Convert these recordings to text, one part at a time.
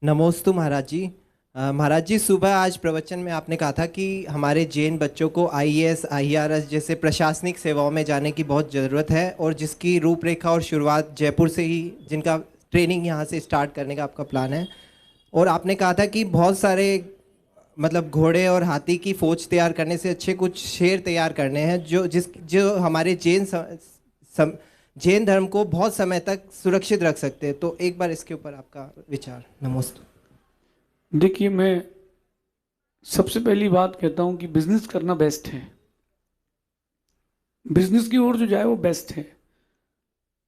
नमोस्तु महाराज जी। महाराज जी, सुबह आज प्रवचन में आपने कहा था कि हमारे जैन बच्चों को आईएएस आईआरएस जैसे प्रशासनिक सेवाओं में जाने की बहुत ज़रूरत है, और जिसकी रूपरेखा और शुरुआत जयपुर से ही, जिनका ट्रेनिंग यहाँ से स्टार्ट करने का आपका प्लान है। और आपने कहा था कि बहुत सारे मतलब घोड़े और हाथी की फौज तैयार करने से अच्छे कुछ शेर तैयार करने हैं जो हमारे जैन धर्म को बहुत समय तक सुरक्षित रख सकते हैं। तो एक बार इसके ऊपर आपका विचार। नमस्ते। देखिए, मैं सबसे पहली बात कहता हूं कि बिजनेस करना बेस्ट है। बिजनेस की ओर जो जाए वो बेस्ट है,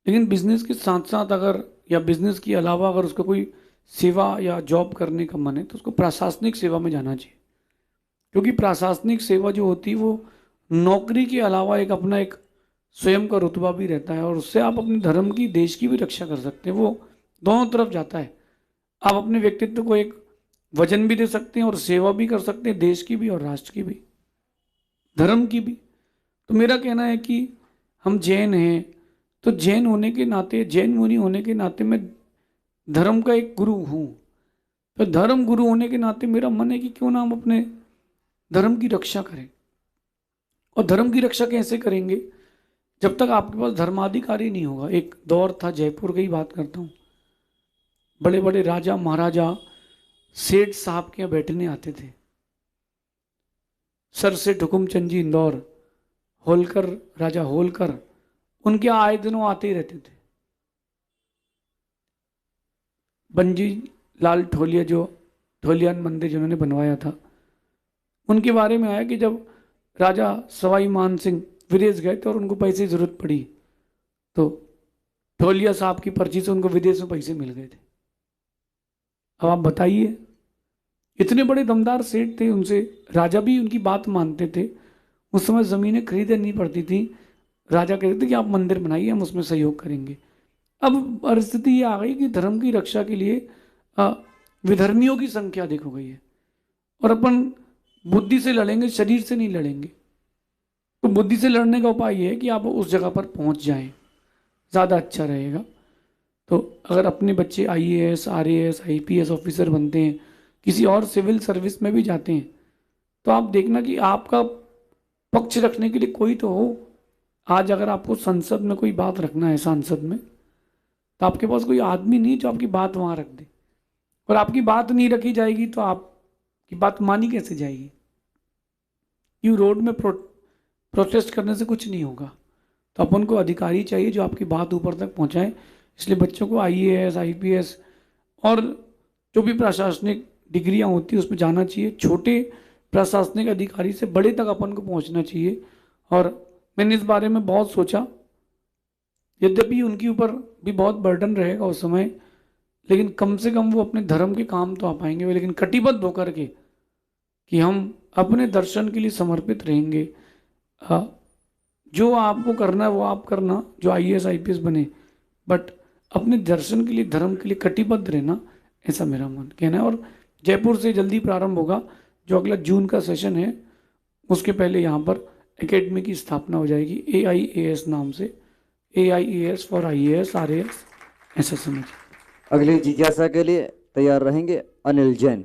लेकिन बिजनेस के साथ साथ अगर या बिजनेस के अलावा अगर उसका कोई सेवा या जॉब करने का मन है तो उसको प्रशासनिक सेवा में जाना चाहिए। क्योंकि प्रशासनिक सेवा जो होती है वो नौकरी के अलावा एक अपना एक स्वयं का रुतबा भी रहता है, और उससे आप अपने धर्म की, देश की भी रक्षा कर सकते हैं। वो दोनों तरफ जाता है। आप अपने व्यक्तित्व को एक वजन भी दे सकते हैं और सेवा भी कर सकते हैं, देश की भी और राष्ट्र की भी, धर्म की भी। तो मेरा कहना है कि हम जैन हैं, तो जैन होने के नाते, जैन मुनि होने के नाते मैं धर्म का एक गुरु हूँ। तो धर्म गुरु होने के नाते मेरा मन है कि क्यों ना हम अपने धर्म की रक्षा करें। और धर्म की रक्षा कैसे करेंगे? जब तक आपके पास धर्माधिकारी नहीं होगा। एक दौर था, जयपुर की ही बात करता हूँ, बड़े बड़े राजा महाराजा सेठ साहब के यहाँ बैठने आते थे। सर से हुकुमचंद जी इंदौर, होलकर, राजा होलकर, उनके यहाँ आए दिनों आते ही रहते थे। बंजी लाल ठोलिया, जो ठोलियान मंदिर जिन्होंने बनवाया था, उनके बारे में आया कि जब राजा सवाई मान सिंह विदेश गए थे और उनको पैसे की जरूरत पड़ी, तो ठोलिया साहब की पर्ची से उनको विदेश में पैसे मिल गए थे। अब आप बताइए, इतने बड़े दमदार सेठ थे, उनसे राजा भी उनकी बात मानते थे। उस समय ज़मीनें खरीदनी पड़ती थी। राजा कहते थे कि आप मंदिर बनाइए, हम उसमें सहयोग करेंगे। अब परिस्थिति ये आ गई कि धर्म की रक्षा के लिए अ, विधर्मियों की संख्या अधिक हो गई है, और अपन बुद्धि से लड़ेंगे, शरीर से नहीं लड़ेंगे। तो बुद्धि से लड़ने का उपाय ये है कि आप उस जगह पर पहुंच जाएं, ज़्यादा अच्छा रहेगा। तो अगर अपने बच्चे आईएएस आरएएस आईपीएस ऑफिसर बनते हैं, किसी और सिविल सर्विस में भी जाते हैं, तो आप देखना कि आपका पक्ष रखने के लिए कोई तो हो। आज अगर आपको संसद में कोई बात रखना है, सांसद में, तो आपके पास कोई आदमी नहीं जो आपकी बात वहाँ रख दे। और आपकी बात नहीं रखी जाएगी तो आपकी बात मानी कैसे जाएगी? यू रोड में प्रोटेस्ट करने से कुछ नहीं होगा। तो अपन को अधिकारी चाहिए जो आपकी बात ऊपर तक पहुँचाए। इसलिए बच्चों को आईएएस आईपीएस और जो भी प्रशासनिक डिग्रियां होती है उसमें जाना चाहिए। छोटे प्रशासनिक अधिकारी से बड़े तक अपन को पहुंचना चाहिए। और मैंने इस बारे में बहुत सोचा, यद्यपि उनके ऊपर भी बहुत बर्डन रहेगा उस समय, लेकिन कम से कम वो अपने धर्म के काम तो आ पाएंगे। लेकिन कटिबद्ध होकर के कि हम अपने दर्शन के लिए समर्पित रहेंगे। जो आपको करना है वो आप करना, जो आईएएस आईपीएस बने, बट अपने दर्शन के लिए, धर्म के लिए कटिबद्ध रहना, ऐसा मेरा मन कहना है। और जयपुर से जल्दी प्रारंभ होगा। जो अगला जून का सेशन है उसके पहले यहाँ पर एकेडमी की स्थापना हो जाएगी, AIAS नाम से। AIAS फॉर IAS RAS, ऐसा समझिए। अगली जिज्ञासा के लिए तैयार रहेंगे अनिल जैन।